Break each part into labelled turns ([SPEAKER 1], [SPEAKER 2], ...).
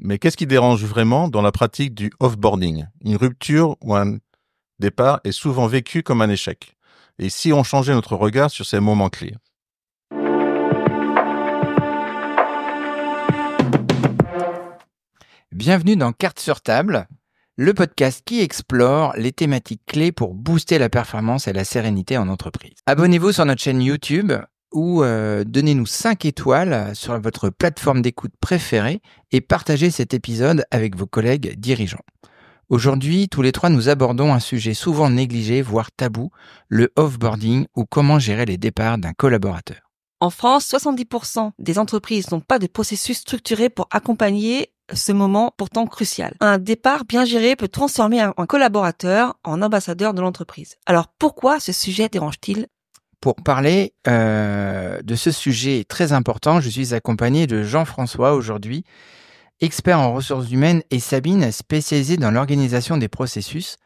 [SPEAKER 1] Mais qu'est-ce qui dérange vraiment dans la pratique du off-boarding? Une rupture ou un départ est souvent vécu comme un échec. Et si on changeait notre regard sur ces moments clés?
[SPEAKER 2] Bienvenue dans Cartes sur table, le podcast qui explore les thématiques clés pour booster la performance et la sérénité en entreprise. Abonnez-vous sur notre chaîne YouTube ou donnez-nous 5 étoiles sur votre plateforme d'écoute préférée et partagez cet épisode avec vos collègues dirigeants. Aujourd'hui, tous les trois, nous abordons un sujet souvent négligé, voire tabou, le off-boarding ou comment gérer les départs d'un collaborateur.
[SPEAKER 3] En France, 70% des entreprises n'ont pas de processus structuré pour accompagner ce moment pourtant crucial. Un départ bien géré peut transformer un collaborateur en ambassadeur de l'entreprise. Alors pourquoi ce sujet dérange-t-il ?
[SPEAKER 2] Pour parler de ce sujet très important, je suis accompagné de Jean-François aujourd'hui, expert en ressources humaines, et Sabine, spécialisée dans l'organisation des processus.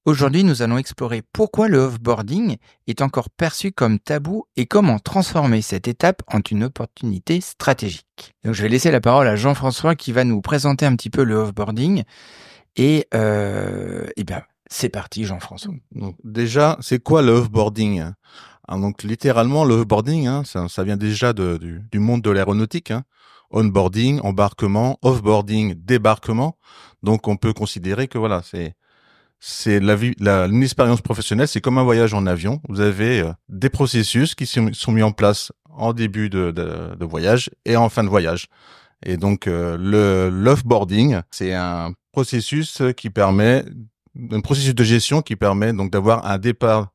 [SPEAKER 2] Aujourd'hui, nous allons explorer pourquoi le off-boarding est encore perçu comme tabou et comment transformer cette étape en une opportunité stratégique. Donc, je vais laisser la parole à Jean-François qui va nous présenter un petit peu le off-boarding. Et bien, c'est parti, Jean-François.
[SPEAKER 1] Donc, déjà, c'est quoi le off-boarding? Donc, littéralement, le off-boarding, ça vient déjà du monde de l'aéronautique. On-boarding, embarquement, off-boarding, débarquement. Donc, on peut considérer que voilà, c'est une expérience professionnelle, c'est comme un voyage en avion. Vous avez des processus qui sont mis en place en début de voyage et en fin de voyage. Et donc l'offboarding, c'est un processus de gestion qui permet donc d'avoir un départ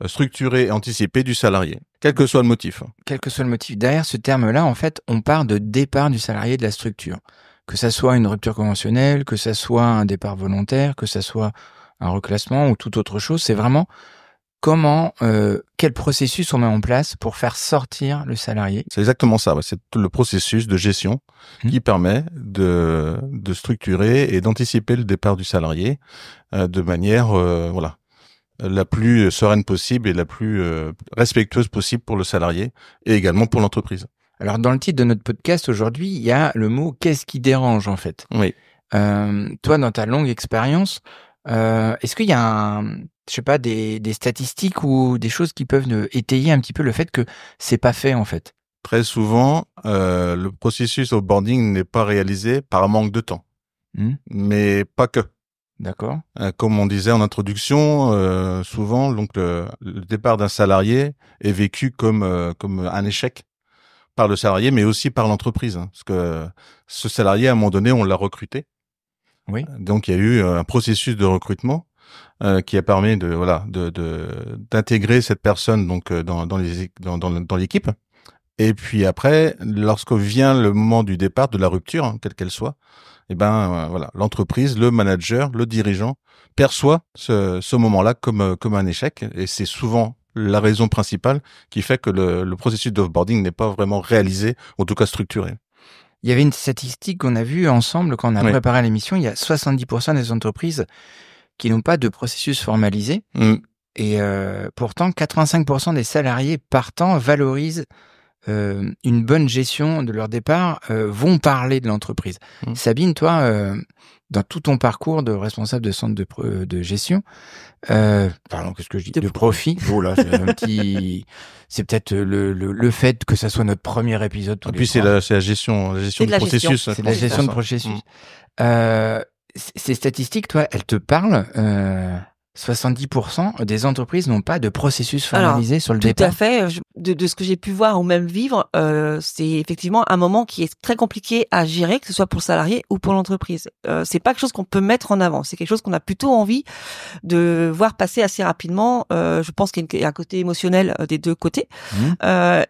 [SPEAKER 1] structuré et anticipé du salarié, quel que soit le motif.
[SPEAKER 2] Quel que soit le motif. Derrière ce terme-là, en fait, on part de départ du salarié de la structure. Que ça soit une rupture conventionnelle, que ça soit un départ volontaire, que ça soit un reclassement ou toute autre chose, c'est vraiment quel processus on met en place pour faire sortir le salarié.
[SPEAKER 1] C'est exactement ça, c'est tout le processus de gestion qui permet de structurer et d'anticiper le départ du salarié de manière la plus sereine possible et la plus respectueuse possible pour le salarié et également pour l'entreprise.
[SPEAKER 2] Alors dans le titre de notre podcast aujourd'hui, il y a le mot « qu'est-ce qui dérange » en fait.
[SPEAKER 1] Oui.
[SPEAKER 2] Toi, dans ta longue expérience, est-ce qu'il y a des statistiques ou des choses qui peuvent étayer un petit peu le fait que c'est pas fait en fait?
[SPEAKER 1] Très souvent, le processus off-boarding n'est pas réalisé par manque de temps, mais pas que.
[SPEAKER 2] D'accord.
[SPEAKER 1] Comme on disait en introduction, souvent donc le départ d'un salarié est vécu comme un échec par le salarié, mais aussi par l'entreprise, parce que ce salarié, à un moment donné, on l'a recruté.
[SPEAKER 2] Oui.
[SPEAKER 1] Donc il y a eu un processus de recrutement qui a permis d'intégrer cette personne donc dans l'équipe. Et puis après, lorsque vient le moment du départ, de la rupture, quelle qu'elle soit, l'entreprise, le manager, le dirigeant perçoit ce moment-là comme un échec, et c'est souvent la raison principale qui fait que le processus d'offboarding n'est pas vraiment réalisé, en tout cas structuré.
[SPEAKER 2] Il y avait une statistique qu'on a vue ensemble quand on a préparé l'émission. Il y a 70% des entreprises qui n'ont pas de processus formalisé. Et pourtant, 85% des salariés partants valorisent une bonne gestion de leur départ, vont parler de l'entreprise. Sabine, toi, dans tout ton parcours de responsable de centre de gestion, qu'est-ce que je dis? De profit. Oh là, c'est peut-être le fait que ça soit notre premier épisode.
[SPEAKER 1] Et puis c'est la gestion de processus.
[SPEAKER 2] C'est la gestion de processus. Ces statistiques, toi, elles te parlent? 70% des entreprises n'ont pas de processus formalisé sur le départ.
[SPEAKER 3] Tout à fait. De ce que j'ai pu voir ou même vivre, c'est effectivement un moment qui est très compliqué à gérer, que ce soit pour le salarié ou pour l'entreprise. C'est pas quelque chose qu'on peut mettre en avant. C'est quelque chose qu'on a plutôt envie de voir passer assez rapidement. Je pense qu'il y a un côté émotionnel des deux côtés.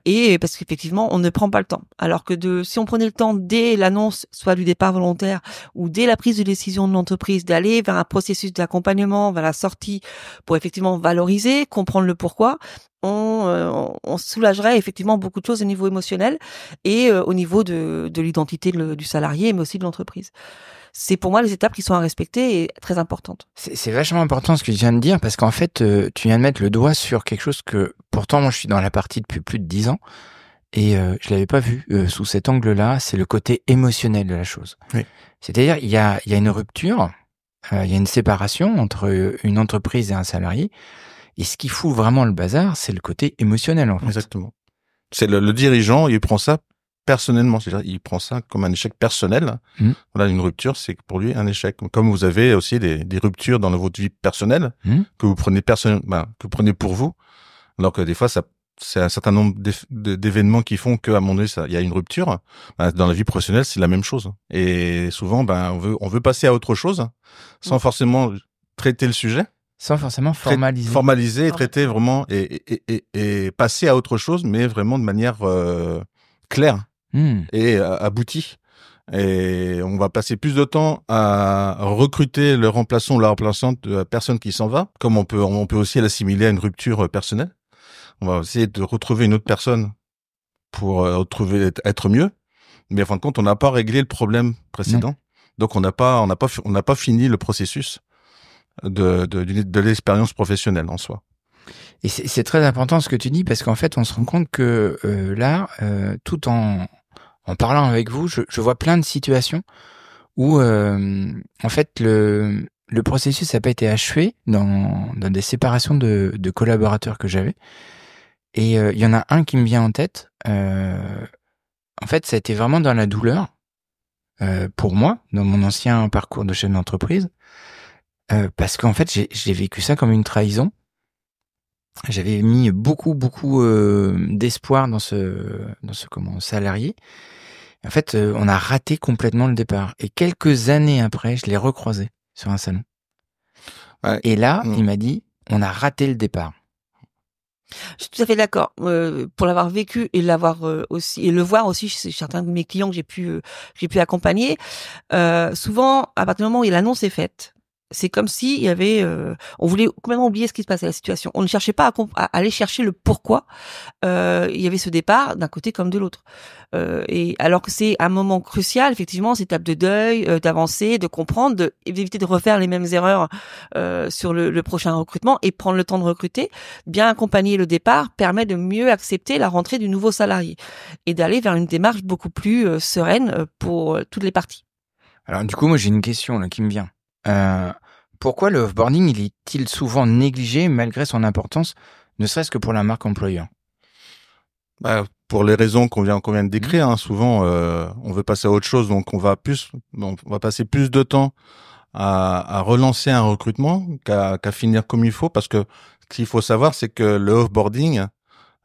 [SPEAKER 3] Et parce qu'effectivement, on ne prend pas le temps. Alors que si on prenait le temps dès l'annonce, soit du départ volontaire ou dès la prise de décision de l'entreprise, d'aller vers un processus d'accompagnement, vers la sortie pour effectivement valoriser, comprendre le pourquoi, on soulagerait effectivement beaucoup de choses au niveau émotionnel et au niveau de l'identité du salarié, mais aussi de l'entreprise. C'est pour moi les étapes qui sont à respecter et très importantes.
[SPEAKER 2] C'est vachement important ce que tu viens de dire, parce qu'en fait, tu viens de mettre le doigt sur quelque chose que, pourtant, moi je suis dans la partie depuis plus de 10 ans, et je l'avais pas vu sous cet angle-là, c'est le côté émotionnel de la chose.
[SPEAKER 1] Oui.
[SPEAKER 2] C'est-à-dire, il y a une rupture, il y a une séparation entre une entreprise et un salarié, et ce qui fout vraiment le bazar, c'est le côté émotionnel, en fait.
[SPEAKER 1] Exactement. C'est le dirigeant, il prend ça personnellement, c'est-à-dire il prend ça comme un échec personnel. Voilà, une rupture, c'est pour lui un échec. Comme vous avez aussi des ruptures dans votre vie personnelle que vous prenez que vous prenez pour vous, alors que des fois c'est un certain nombre d'événements qui font qu'à un moment donné il y a une rupture. Dans la vie professionnelle, c'est la même chose. Et souvent, on veut passer à autre chose sans forcément traiter le sujet.
[SPEAKER 2] Sans forcément formaliser.
[SPEAKER 1] Formaliser, traiter vraiment et passer à autre chose, mais vraiment de manière claire et aboutie. Et on va passer plus de temps à recruter le remplaçant ou la remplaçante de la personne qui s'en va, comme on peut aussi l'assimiler à une rupture personnelle. On va essayer de retrouver une autre personne pour être mieux, mais en fin de compte, on n'a pas réglé le problème précédent. Non. Donc on n'a pas fini le processus de l'expérience professionnelle en soi.
[SPEAKER 2] Et c'est très important ce que tu dis, parce qu'en fait, on se rend compte que là, tout en parlant avec vous, je vois plein de situations où, en fait, le processus n'a pas été achevé dans des séparations de collaborateurs que j'avais. Et il y en a un qui me vient en tête. En fait, ça a été vraiment dans la douleur pour moi, dans mon ancien parcours de chef d'entreprise, parce qu'en fait, j'ai vécu ça comme une trahison. J'avais mis beaucoup d'espoir dans ce salarié. En fait, on a raté complètement le départ. Et quelques années après, je l'ai recroisé sur un salon. Ouais. Et là, il m'a dit, on a raté le départ.
[SPEAKER 3] Je suis tout à fait d'accord. Pour l'avoir vécu et l'avoir aussi, et le voir aussi chez certains de mes clients que j'ai pu accompagner, souvent, à partir du moment où l'annonce est faite, c'est comme si il y avait, on voulait complètement oublier ce qui se passait, la situation. On ne cherchait pas à aller chercher le pourquoi il y avait ce départ d'un côté comme de l'autre. Et alors que c'est un moment crucial, effectivement, c'est étape de deuil, d'avancer, de comprendre, d'éviter de refaire les mêmes erreurs sur le prochain recrutement et prendre le temps de recruter. Bien accompagner le départ permet de mieux accepter la rentrée du nouveau salarié et d'aller vers une démarche beaucoup plus sereine pour toutes les parties.
[SPEAKER 2] Alors du coup, moi j'ai une question là qui me vient. Pourquoi le offboarding il est-il souvent négligé malgré son importance, ne serait-ce que pour la marque employeur?
[SPEAKER 1] Pour les raisons qu'on vient de décrire, hein, souvent on veut passer à autre chose, donc on va passer plus de temps à relancer un recrutement qu'à finir comme il faut, parce que ce qu'il faut savoir, c'est que le offboarding,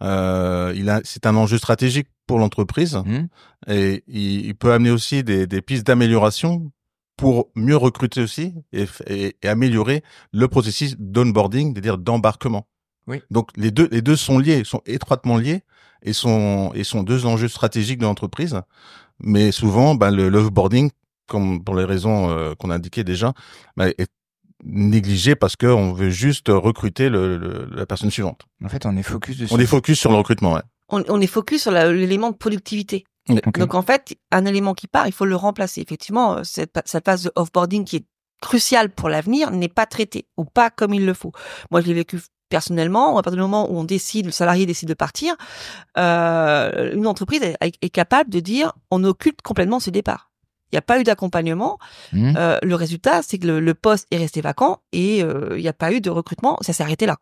[SPEAKER 1] c'est un enjeu stratégique pour l'entreprise et il peut amener aussi des pistes d'amélioration pour mieux recruter aussi et améliorer le processus d'onboarding, c'est-à-dire d'embarquement.
[SPEAKER 2] Oui.
[SPEAKER 1] Donc les deux sont liés, sont étroitement liés et sont deux enjeux stratégiques de l'entreprise. Mais souvent, le offboarding, comme pour les raisons qu'on a indiquées déjà, est négligé parce que on veut juste recruter la personne suivante.
[SPEAKER 2] En fait, on est focus dessus.
[SPEAKER 1] On est focus sur le recrutement, ouais.
[SPEAKER 3] On est focus sur l'élément de productivité. Okay. Donc en fait, un élément qui part, il faut le remplacer. Effectivement, cette phase de offboarding qui est cruciale pour l'avenir n'est pas traitée ou pas comme il le faut. Moi, je l'ai vécu personnellement. À partir du moment où le salarié décide de partir, une entreprise est capable de dire on occulte complètement ce départ. Il n'y a pas eu d'accompagnement. Le résultat, c'est que le poste est resté vacant et il n'y a pas eu de recrutement. Ça s'est arrêté là.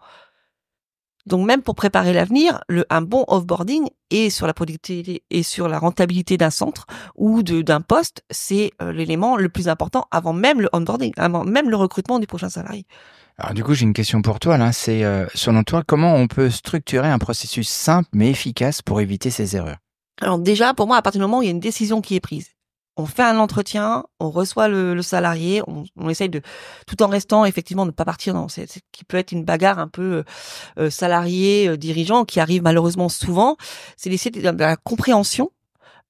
[SPEAKER 3] Donc même pour préparer l'avenir, un bon offboarding et sur la productivité et sur la rentabilité d'un centre ou d'un poste, c'est l'élément le plus important avant même le onboarding, avant même le recrutement du prochain salarié.
[SPEAKER 2] Alors du coup, j'ai une question pour toi là. C'est selon toi, comment on peut structurer un processus simple mais efficace pour éviter ces erreurs?
[SPEAKER 3] Alors déjà, pour moi, à partir du moment où il y a une décision qui est prise, on fait un entretien, on reçoit le salarié, on essaye de, tout en restant effectivement ne pas partir dans ce qui peut être une bagarre un peu salarié dirigeant qui arrive malheureusement souvent. C'est d'essayer de la compréhension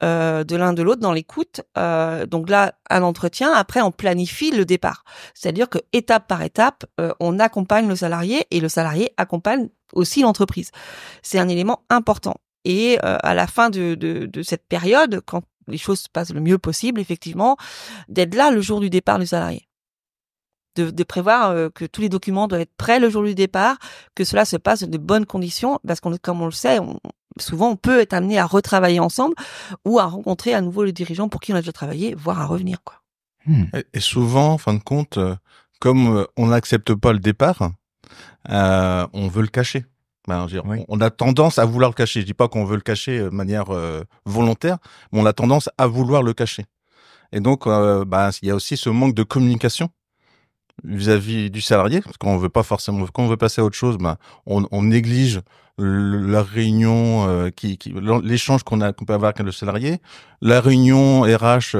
[SPEAKER 3] de l'un de l'autre dans l'écoute. Donc là, un entretien. Après, on planifie le départ. C'est-à-dire que étape par étape, on accompagne le salarié et le salarié accompagne aussi l'entreprise. C'est un élément important. Et à la fin de cette période, quand les choses se passent le mieux possible, effectivement, d'être là le jour du départ du salarié. de prévoir que tous les documents doivent être prêts le jour du départ, que cela se passe de bonnes conditions, parce qu'on, comme on le sait, souvent on peut être amené à retravailler ensemble ou à rencontrer à nouveau le dirigeant pour qui on a déjà travaillé, voire à revenir, quoi.
[SPEAKER 1] Et souvent, en fin de compte, comme on n'accepte pas le départ, on veut le cacher. On a tendance à vouloir le cacher. Je dis pas qu'on veut le cacher de manière volontaire, mais on a tendance à vouloir le cacher. Et donc, il y a aussi ce manque de communication vis-à-vis du salarié, parce qu'on veut pas forcément, quand on veut passer à autre chose, on néglige la réunion, l'échange qu'on peut avoir avec le salarié, la réunion RH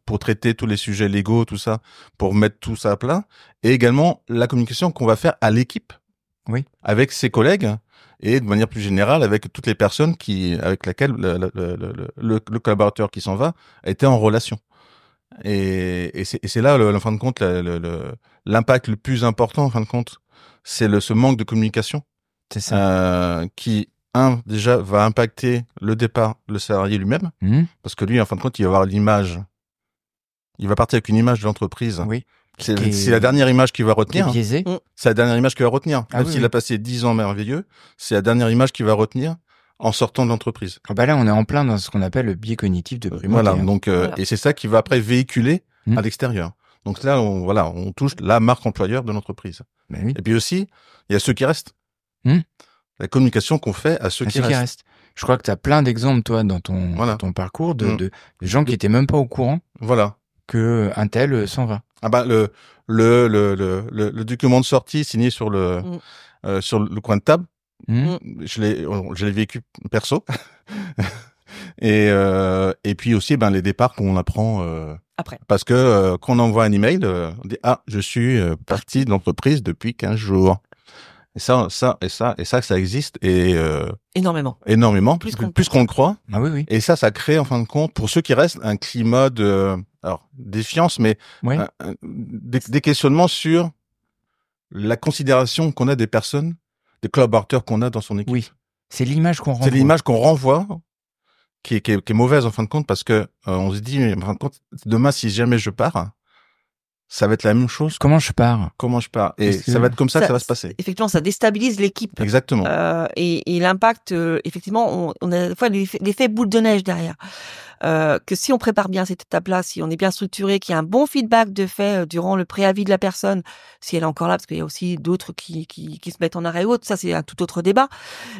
[SPEAKER 1] pour traiter tous les sujets légaux, tout ça, pour mettre tout ça à plat, et également la communication qu'on va faire à l'équipe, avec ses collègues, et de manière plus générale avec toutes les personnes avec lesquelles le collaborateur qui s'en va a été en relation. Et c'est là, en fin de compte, l'impact le plus important, en fin de compte, c'est ce manque de communication.
[SPEAKER 2] C'est ça.
[SPEAKER 1] Qui, déjà, va impacter le départ, le salarié lui-même, parce que lui, en fin de compte, il va avoir l'image. Il va partir avec une image de l'entreprise.
[SPEAKER 2] Oui.
[SPEAKER 1] C'est la dernière image qu'il va retenir.
[SPEAKER 2] Biaisé.
[SPEAKER 1] C'est la dernière image qu'il va retenir. Même s'il a passé 10 ans merveilleux, c'est la dernière image qu'il va retenir en sortant de l'entreprise.
[SPEAKER 2] Là, on est en plein dans ce qu'on appelle le biais cognitif de primauté.
[SPEAKER 1] Voilà. Donc, et c'est ça qui va après véhiculer à l'extérieur. Donc là, on touche la marque employeur de l'entreprise.
[SPEAKER 2] Ben oui.
[SPEAKER 1] Et puis aussi, il y a ceux qui restent. La communication qu'on fait à ceux qui restent.
[SPEAKER 2] Je crois que tu as plein d'exemples, toi, dans ton parcours de gens qui étaient même pas au courant.
[SPEAKER 1] Voilà.
[SPEAKER 2] Que un tel s'en va.
[SPEAKER 1] Le document de sortie signé sur le coin de table, je l'ai vécu perso. Et puis aussi les départs qu'on apprend
[SPEAKER 3] après, parce
[SPEAKER 1] que quand on envoie un email, on dit je suis parti de l'entreprise depuis 15 jours. Et ça existe et énormément plus qu'on le croit.
[SPEAKER 2] Ah oui.
[SPEAKER 1] Et ça crée en fin de compte pour ceux qui restent un climat de défiance, mais des questionnements sur la considération qu'on a des personnes, des collaborateurs qu'on a dans son équipe.
[SPEAKER 2] Oui, c'est l'image qu'on renvoie.
[SPEAKER 1] C'est l'image qu'on renvoie qui est mauvaise en fin de compte, parce que on se dit en fin de compte, demain si jamais je pars, ça va être la même chose.
[SPEAKER 2] Comment je pars?
[SPEAKER 1] Et ça va être comme ça que ça va se passer.
[SPEAKER 3] Effectivement, ça déstabilise l'équipe.
[SPEAKER 1] Exactement.
[SPEAKER 3] Et l'impact, effectivement, on a des fois l'effet boule de neige derrière. Que si on prépare bien cette étape-là, si on est bien structuré, qu'il y a un bon feedback de fait durant le préavis de la personne, si elle est encore là, parce qu'il y a aussi d'autres qui se mettent en arrêt ou autre, ça c'est un tout autre débat.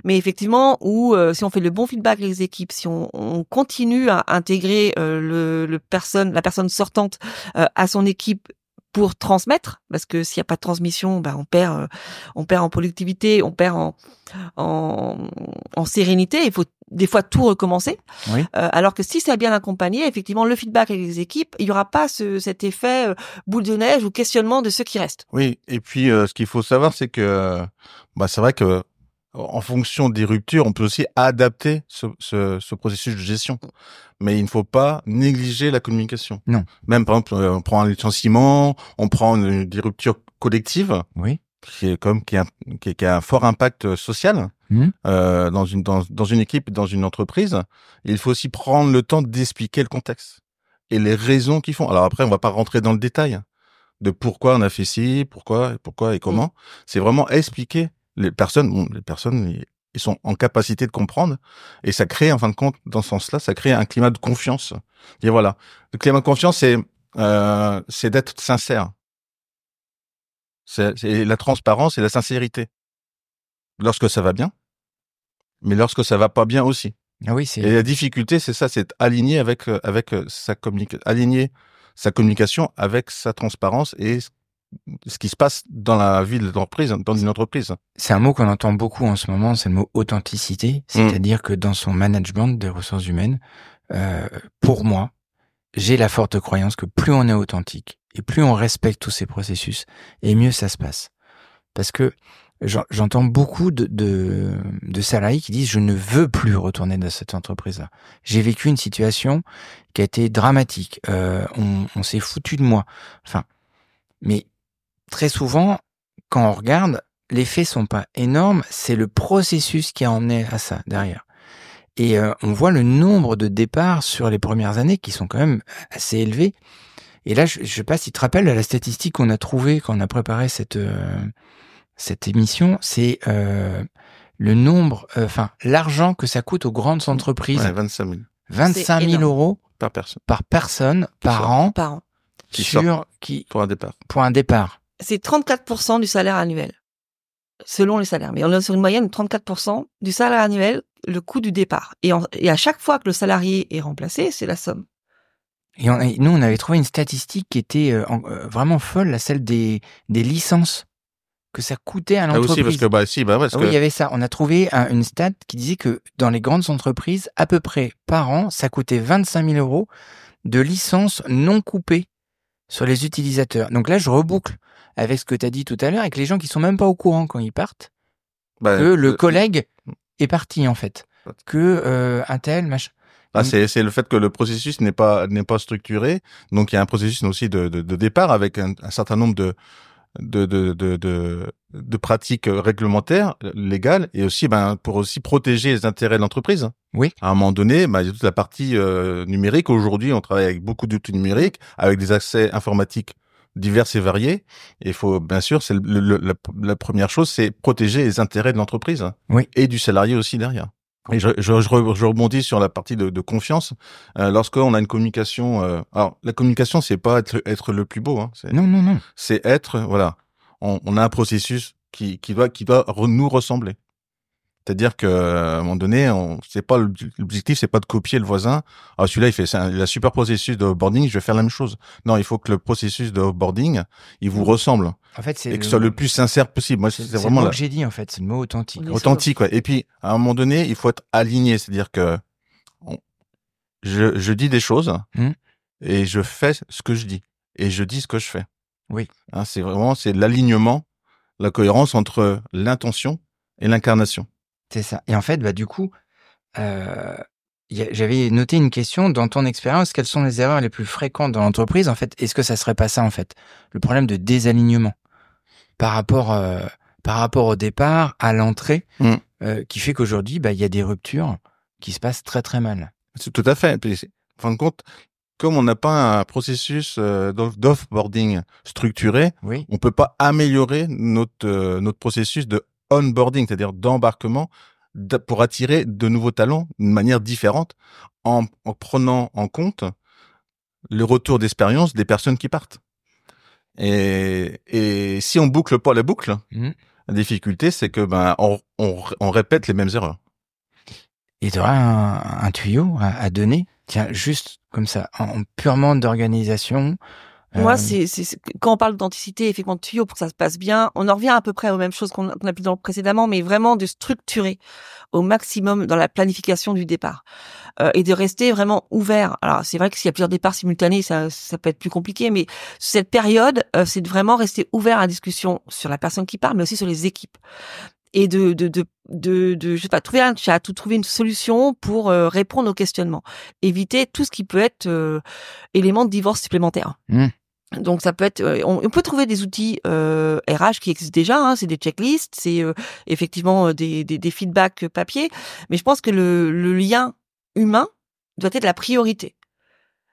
[SPEAKER 3] Mais effectivement, si on fait le bon feedback avec les équipes, si on continue à intégrer la personne sortante à son équipe pour transmettre, parce que s'il n'y a pas de transmission, on perd en productivité, on perd en sérénité. Il faut des fois tout recommencer.
[SPEAKER 2] Oui.
[SPEAKER 3] Alors que si c'est bien accompagné, effectivement, le feedback avec les équipes, il y aura pas cet effet boule de neige ou questionnement de ceux qui restent.
[SPEAKER 1] Oui. Et puis, ce qu'il faut savoir, c'est que, c'est vrai que, en fonction des ruptures, on peut aussi adapter ce processus de gestion. Mais il ne faut pas négliger la communication.
[SPEAKER 2] Non.
[SPEAKER 1] Même, par exemple, on prend un licenciement, on prend des ruptures collectives.
[SPEAKER 2] Oui.
[SPEAKER 1] Qui a un fort impact social. Dans une équipe, dans une entreprise. Il faut aussi prendre le temps d'expliquer le contexte et les raisons qui font. Alors après, on va pas rentrer dans le détail de pourquoi on a fait ci, pourquoi et comment. C'est vraiment expliquer. Les personnes, ils sont en capacité de comprendre, et ça crée, en fin de compte, dans ce sens-là, ça crée un climat de confiance. Et voilà. Le climat de confiance, c'est d'être sincère. C'est la transparence et la sincérité. Lorsque ça va bien, mais lorsque ça va pas bien aussi.
[SPEAKER 2] Ah oui,
[SPEAKER 1] et la difficulté, c'est ça, c'est aligner avec aligner sa communication avec sa transparence et ce qui se passe dans la vie de l'entreprise, dans une entreprise.
[SPEAKER 2] C'est un mot qu'on entend beaucoup en ce moment, c'est le mot authenticité. C'est-à-dire que dans son management des ressources humaines, pour moi, j'ai la forte croyance que plus on est authentique et plus on respecte tous ces processus, et mieux ça se passe. Parce que j'entends beaucoup de salariés qui disent « je ne veux plus retourner dans cette entreprise-là ». J'ai vécu une situation qui a été dramatique. On s'est foutu de moi. Mais très souvent, quand on regarde, les faits sont pas énormes. C'est le processus qui a emmené à ça derrière. Et on voit le nombre de départs sur les premières années qui sont quand même assez élevés. Et là, je sais pas si tu te rappelles la statistique qu'on a trouvée quand on a préparé cette émission, c'est le nombre, l'argent que ça coûte aux grandes entreprises.
[SPEAKER 1] Ouais, 25 000.
[SPEAKER 2] 25 000 euros
[SPEAKER 1] par personne
[SPEAKER 2] par an.
[SPEAKER 1] Pour un départ.
[SPEAKER 2] Pour un départ.
[SPEAKER 3] C'est 34% du salaire annuel, selon les salaires. Mais on est sur une moyenne de 34% du salaire annuel, le coût du départ. Et à chaque fois que le salarié est remplacé, c'est la somme.
[SPEAKER 2] Et nous, on avait trouvé une statistique qui était vraiment folle, celle des licences que ça coûtait à l'entreprise.
[SPEAKER 1] Ah aussi, parce que
[SPEAKER 2] Oui, il y avait ça. On a trouvé une stat qui disait que dans les grandes entreprises, à peu près par an, ça coûtait 25 000 euros de licences non coupées sur les utilisateurs. Donc là, je reboucle avec ce que tu as dit tout à l'heure, avec les gens qui sont même pas au courant quand ils partent, que le collègue est parti, en fait. Que un tel, machin.
[SPEAKER 1] C'est le fait que le processus n'est pas structuré. Donc, il y a un processus aussi de départ avec un certain nombre de pratiques réglementaires, légales, et aussi, pour aussi protéger les intérêts de l'entreprise.
[SPEAKER 2] Oui.
[SPEAKER 1] À un moment donné, il y a toute la partie numérique. Aujourd'hui, on travaille avec beaucoup d'outils numériques, avec des accès informatiques divers et variés. Et il faut, bien sûr, c'est la première chose, c'est protéger les intérêts de l'entreprise.
[SPEAKER 2] Oui.
[SPEAKER 1] Et du salarié aussi derrière. Et je rebondis sur la partie de confiance. Lorsqu'on a une communication, alors la communication, c'est pas être le plus beau. Hein,
[SPEAKER 2] non.
[SPEAKER 1] C'est être, voilà. On a un processus qui doit nous ressembler. C'est-à-dire que à un moment donné, l'objectif, c'est pas de copier le voisin. Ah, celui-là, il a super processus de offboarding, je vais faire la même chose. Non, il faut que le processus de offboarding, il vous ressemble.
[SPEAKER 2] En fait,
[SPEAKER 1] et que ce soit le plus sincère possible. Moi, c'est vraiment
[SPEAKER 2] le mot que j'ai dit, en fait, c'est le mot authentique.
[SPEAKER 1] Authentique, ouais. Et puis, à un moment donné, il faut être aligné. C'est-à-dire que je dis des choses et je fais ce que je dis. Et je dis ce que je fais.
[SPEAKER 2] Oui.
[SPEAKER 1] Hein, c'est l'alignement, la cohérence entre l'intention et l'incarnation.
[SPEAKER 2] C'est ça. Et en fait, du coup, j'avais noté une question. Dans ton expérience, quelles sont les erreurs les plus fréquentes dans l'entreprise? En fait, est-ce que ça serait pas ça, en fait? Le problème de désalignement par rapport au départ, à l'entrée, qui fait qu'aujourd'hui, il y a des ruptures qui se passent très, très mal.
[SPEAKER 1] C'est tout à fait. Puis, en fin de compte, comme on n'a pas un processus d'offboarding structuré,
[SPEAKER 2] oui.
[SPEAKER 1] On peut pas améliorer notre processus de onboarding, c'est-à-dire d'embarquement, pour attirer de nouveaux talents d'une manière différente, en prenant en compte le retour d'expérience des personnes qui partent. Et si on boucle pas la boucle, la difficulté, c'est que on répète les mêmes erreurs.
[SPEAKER 2] Et tu auras un tuyau à donner, tiens, juste comme ça, en purement d'organisation.
[SPEAKER 3] Moi, c'est quand on parle d'authenticité, effectivement, de tuyau pour que ça se passe bien, on en revient à peu près aux mêmes choses qu'on a pu dans précédemment, mais vraiment de structurer au maximum dans la planification du départ et de rester vraiment ouvert. Alors, c'est vrai que s'il y a plusieurs départs simultanés, ça peut être plus compliqué, mais cette période, c'est de vraiment rester ouvert à la discussion sur la personne qui part, mais aussi sur les équipes. Et de je sais pas, trouver une solution pour répondre aux questionnements. Éviter tout ce qui peut être élément de divorce supplémentaire. Donc ça peut être, on peut trouver des outils RH qui existent déjà, hein, c'est des checklists, c'est effectivement des feedbacks papier, mais je pense que le lien humain doit être la priorité.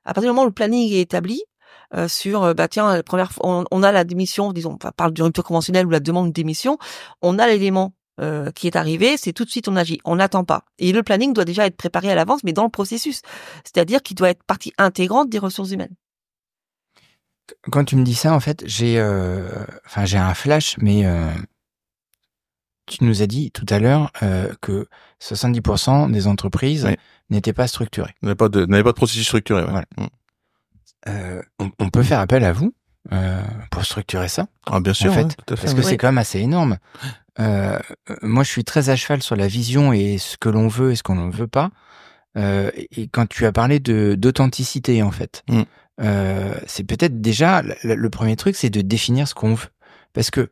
[SPEAKER 3] À partir du moment où le planning est établi, sur la première fois on a la démission, disons, on parle d'une rupture conventionnelle ou la demande de démission, on a l'élément qui est arrivé, c'est tout de suite on agit, on n'attend pas. Et le planning doit déjà être préparé à l'avance, mais dans le processus, c'est-à-dire qu'il doit être partie intégrante des ressources humaines.
[SPEAKER 2] Quand tu me dis ça, en fait, j'ai un flash, mais tu nous as dit tout à l'heure que 70% des entreprises n'étaient pas structurées.
[SPEAKER 1] N'avaient pas de processus structuré. Ouais.
[SPEAKER 2] Voilà. On peut faire appel à vous pour structurer ça.
[SPEAKER 1] Ah, bien sûr,
[SPEAKER 2] en fait,
[SPEAKER 1] tout à fait.
[SPEAKER 2] parce que c'est quand même assez énorme. Moi, je suis très à cheval sur la vision et ce que l'on veut et ce qu'on ne veut pas. Et quand tu as parlé d'authenticité, en fait, c'est peut-être déjà le premier truc, c'est de définir ce qu'on veut, parce que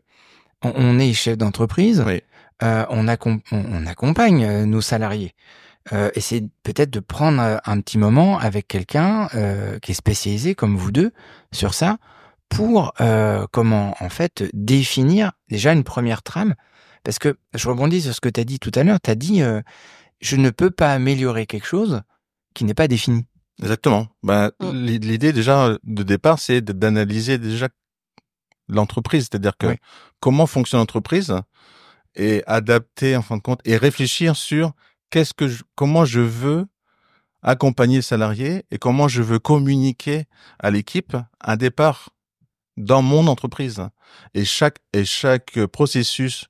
[SPEAKER 2] on est chef d'entreprise, on accompagne nos salariés, et c'est peut-être de prendre un petit moment avec quelqu'un qui est spécialisé comme vous deux sur ça, pour comment en fait définir déjà une première trame, parce que je rebondis sur ce que tu as dit tout à l'heure. Tu as dit je ne peux pas améliorer quelque chose qui n'est pas défini.
[SPEAKER 1] Exactement. L'idée déjà de départ, c'est d'analyser déjà l'entreprise, c'est-à-dire que comment fonctionne l'entreprise et adapter en fin de compte et réfléchir sur comment je veux accompagner le salarié et comment je veux communiquer à l'équipe un départ dans mon entreprise. Et chaque processus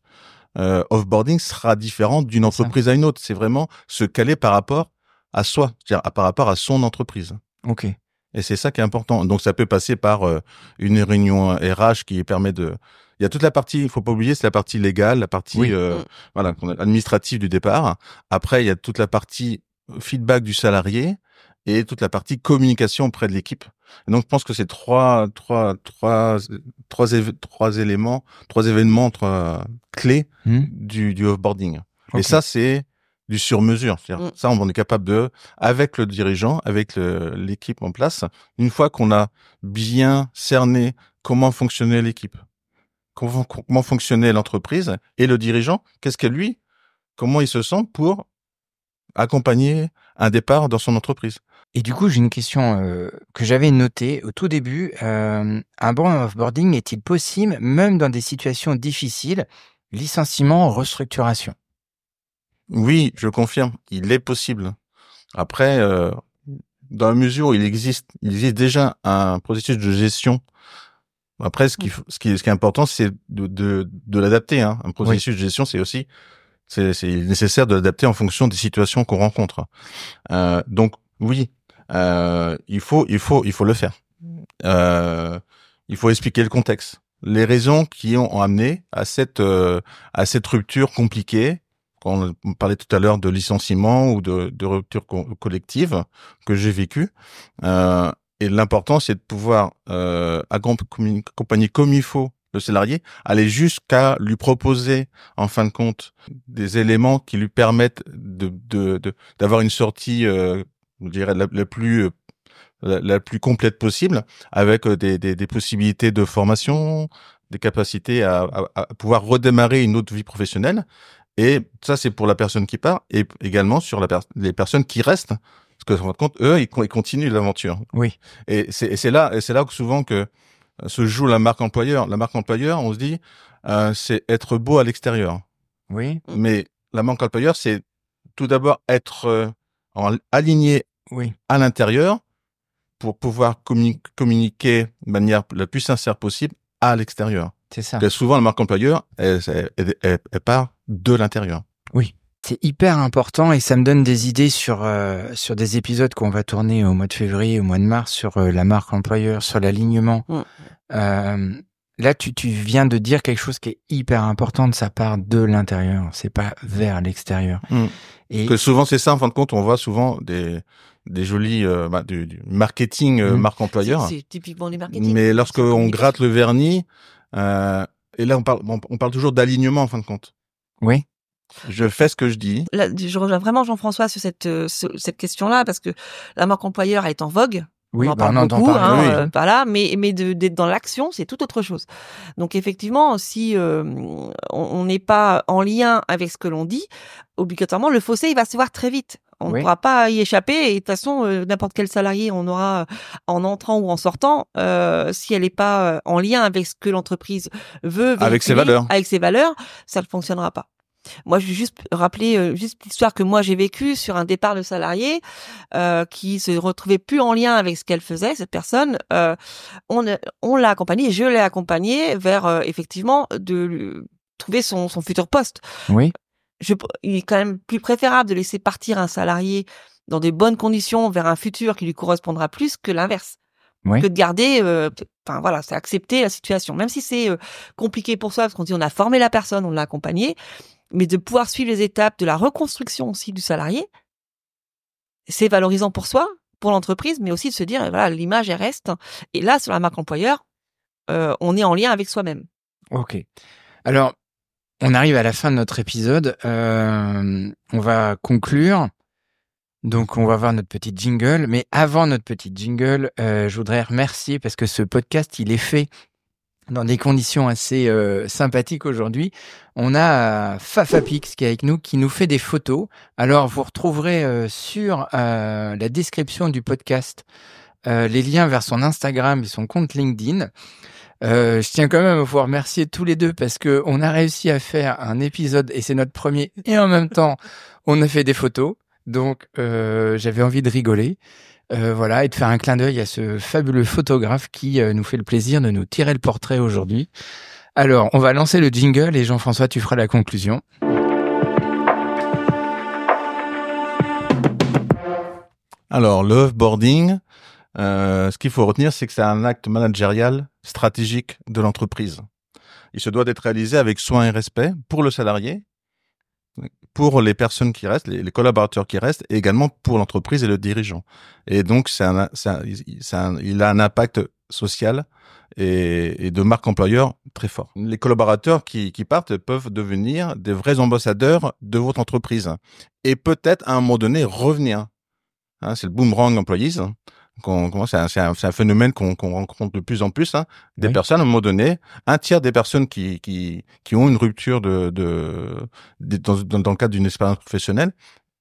[SPEAKER 1] offboarding sera différent d'une entreprise à une autre. C'est vraiment se caler par rapport à soi, c'est-à-dire par rapport à son entreprise.
[SPEAKER 2] Ok.
[SPEAKER 1] Et c'est ça qui est important. Donc ça peut passer par une réunion RH qui permet de. Il y a toute la partie, il faut pas oublier, c'est la partie légale, la partie administrative du départ. Après, il y a toute la partie feedback du salarié et toute la partie communication auprès de l'équipe. Et donc je pense que c'est trois événements clés du offboarding. Okay. Et ça c'est du sur-mesure. Ça, on est capable avec le dirigeant, avec l'équipe en place, une fois qu'on a bien cerné comment fonctionnait l'équipe, comment fonctionnait l'entreprise et le dirigeant, comment il se sent pour accompagner un départ dans son entreprise.
[SPEAKER 2] Et du coup, j'ai une question que j'avais notée au tout début. Un bon offboarding est-il possible, même dans des situations difficiles, licenciement, restructuration?
[SPEAKER 1] Oui, je confirme, il est possible. Après, dans la mesure où il existe déjà un processus de gestion. Après, ce qui est important, c'est de l'adapter. Hein. Un processus de gestion, c'est nécessaire de l'adapter en fonction des situations qu'on rencontre. Donc oui, il faut le faire. Il faut expliquer le contexte, les raisons qui ont amené à cette rupture compliquée. On parlait tout à l'heure de licenciement ou de rupture collective que j'ai vécu. Et l'important, c'est de pouvoir accompagner comme il faut le salarié, aller jusqu'à lui proposer, en fin de compte, des éléments qui lui permettent d'avoir une sortie, je dirais, la plus complète possible, avec des possibilités de formation, des capacités à pouvoir redémarrer une autre vie professionnelle. Et ça, c'est pour la personne qui part et également sur les personnes qui restent. Parce que, en fin de compte, eux, ils continuent l'aventure.
[SPEAKER 2] Oui.
[SPEAKER 1] Et c'est là que souvent que se joue la marque employeur. La marque employeur, on se dit, c'est être beau à l'extérieur.
[SPEAKER 2] Oui.
[SPEAKER 1] Mais la marque employeur, c'est tout d'abord être aligné à l'intérieur pour pouvoir communiquer de manière la plus sincère possible à l'extérieur.
[SPEAKER 2] C'est ça.
[SPEAKER 1] Parce que souvent, la marque employeur, elle part de l'intérieur.
[SPEAKER 2] Oui. C'est hyper important et ça me donne des idées sur des épisodes qu'on va tourner au mois de février, au mois de mars, sur la marque employeur, sur l'alignement. Là, tu viens de dire quelque chose qui est hyper important, de sa part de l'intérieur. C'est pas vers l'extérieur.
[SPEAKER 1] Et que souvent, c'est ça, en fin de compte, on voit souvent des jolis du marketing marque employeur.
[SPEAKER 3] C'est typiquement du marketing.
[SPEAKER 1] Mais lorsque on gratte le vernis, et là on parle toujours d'alignement en fin de compte.
[SPEAKER 2] Oui.
[SPEAKER 1] Je fais ce que je dis.
[SPEAKER 3] Là, je rejoins vraiment Jean-François sur cette question-là parce que la marque employeur elle est en vogue.
[SPEAKER 2] Oui,
[SPEAKER 3] on en parle beaucoup, voilà, mais d'être dans l'action, c'est tout autre chose. Donc effectivement, si on n'est pas en lien avec ce que l'on dit, obligatoirement le fossé il va se voir très vite. On ne pourra pas y échapper et de toute façon n'importe quel salarié on aura en entrant ou en sortant, si elle n'est pas en lien avec ce que l'entreprise veut
[SPEAKER 1] avec ses valeurs,
[SPEAKER 3] ça ne fonctionnera pas. Moi, je vais juste rappeler l'histoire que moi j'ai vécue sur un départ de salarié qui se retrouvait plus en lien avec ce qu'elle faisait. Cette personne, on l'a accompagnée, je l'ai accompagnée vers effectivement de trouver son futur poste.
[SPEAKER 2] Oui.
[SPEAKER 3] Il est quand même plus préférable de laisser partir un salarié dans des bonnes conditions vers un futur qui lui correspondra plus que l'inverse.
[SPEAKER 2] Oui.
[SPEAKER 3] Que de garder, voilà, c'est accepter la situation, même si c'est compliqué pour soi parce qu'on dit on a formé la personne, on l'a accompagnée. Mais de pouvoir suivre les étapes de la reconstruction aussi du salarié, c'est valorisant pour soi, pour l'entreprise, mais aussi de se dire, voilà, l'image, elle reste. Et là, sur la marque employeur, on est en lien avec soi-même.
[SPEAKER 2] Ok. Alors, on arrive à la fin de notre épisode. On va conclure. Donc, on va voir notre petit jingle. Mais avant notre petit jingle, je voudrais remercier parce que ce podcast, il est fait dans des conditions assez sympathiques aujourd'hui. On a Fafapix qui est avec nous, qui nous fait des photos. Alors, vous retrouverez sur la description du podcast les liens vers son Instagram et son compte LinkedIn. Je tiens quand même à vous remercier tous les deux parce que on a réussi à faire un épisode et c'est notre premier et en même temps on a fait des photos. Donc j'avais envie de rigoler. Voilà, et de faire un clin d'œil à ce fabuleux photographe qui nous fait le plaisir de nous tirer le portrait aujourd'hui. Alors, on va lancer le jingle et Jean-François, tu feras la conclusion.
[SPEAKER 1] Alors, le offboarding, ce qu'il faut retenir, c'est que c'est un acte managérial stratégique de l'entreprise. Il se doit d'être réalisé avec soin et respect pour le salarié, pour les personnes qui restent, les collaborateurs qui restent, et également pour l'entreprise et le dirigeant. Et donc, il a un impact social et de marque employeur très fort. Les collaborateurs qui partent peuvent devenir des vrais ambassadeurs de votre entreprise et peut-être à un moment donné revenir. C'est le boomerang employees. C'est un phénomène qu'on rencontre de plus en plus. Des personnes, à un moment donné, un tiers des personnes qui ont une rupture dans le cadre d'une expérience professionnelle,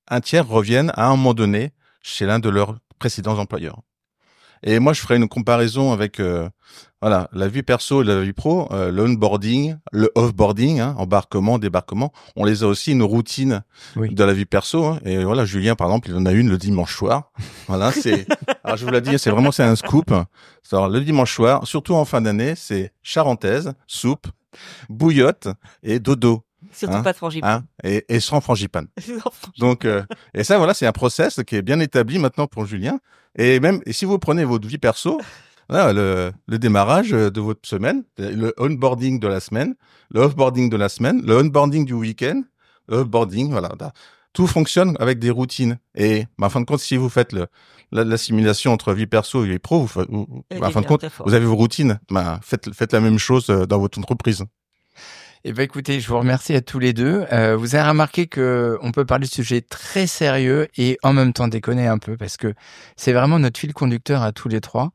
[SPEAKER 1] un tiers reviennent à un moment donné chez l'un de leurs précédents employeurs. Et moi, je ferai une comparaison avec la vie perso et la vie pro, le onboarding, le offboarding, embarquement, débarquement. On les a aussi nos routines de la vie perso. Et voilà, Julien, par exemple, il en a une le dimanche soir. Voilà, alors je vous l'ai dit, c'est un scoop. Alors, le dimanche soir, surtout en fin d'année, c'est charentaise, soupe, bouillotte et dodo.
[SPEAKER 3] Surtout pas de frangipane.
[SPEAKER 1] Et sans frangipane. Donc, et ça, voilà, c'est un process qui est bien établi maintenant pour Julien. Et si vous prenez votre vie perso, voilà, le démarrage de votre semaine, le onboarding de la semaine, le offboarding de la semaine, le onboarding du week-end, le offboarding, voilà. Tout fonctionne avec des routines. Et, en fin de compte, si vous faites l'assimilation entre vie perso et vie pro, en fin de compte, vous avez vos routines. Faites la même chose dans votre entreprise.
[SPEAKER 2] Eh ben écoutez, je vous remercie à tous les deux. Vous avez remarqué que on peut parler de sujets très sérieux et en même temps déconner un peu parce que c'est vraiment notre fil conducteur à tous les trois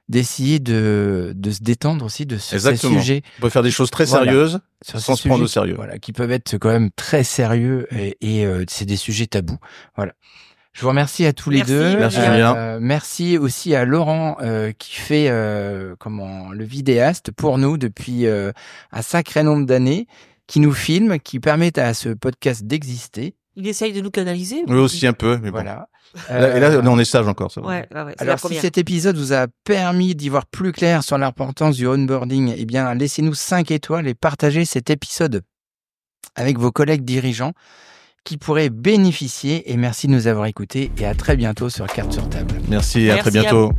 [SPEAKER 2] d'essayer de se détendre aussi sur ces sujets.
[SPEAKER 1] On peut faire des choses très sérieuses sans se prendre au sérieux.
[SPEAKER 2] Voilà, qui peuvent être quand même très sérieux et c'est des sujets tabous. Voilà. Je vous remercie à tous les deux.
[SPEAKER 1] Merci Julien.
[SPEAKER 2] Merci aussi à Laurent qui fait le vidéaste pour nous depuis un sacré nombre d'années, qui nous filme, qui permet à ce podcast d'exister.
[SPEAKER 3] Il essaye de nous canaliser.
[SPEAKER 1] Oui, aussi un peu, mais
[SPEAKER 2] voilà.
[SPEAKER 1] Bon. Et là, on est sage encore. Ça va.
[SPEAKER 3] Ouais,
[SPEAKER 2] alors, si cet épisode vous a permis d'y voir plus clair sur l'importance du onboarding, eh bien, laissez-nous 5 étoiles et partagez cet épisode avec vos collègues dirigeants qui pourraient bénéficier. Et merci de nous avoir écoutés et à très bientôt sur Cartes sur Table.
[SPEAKER 1] Merci, à très bientôt.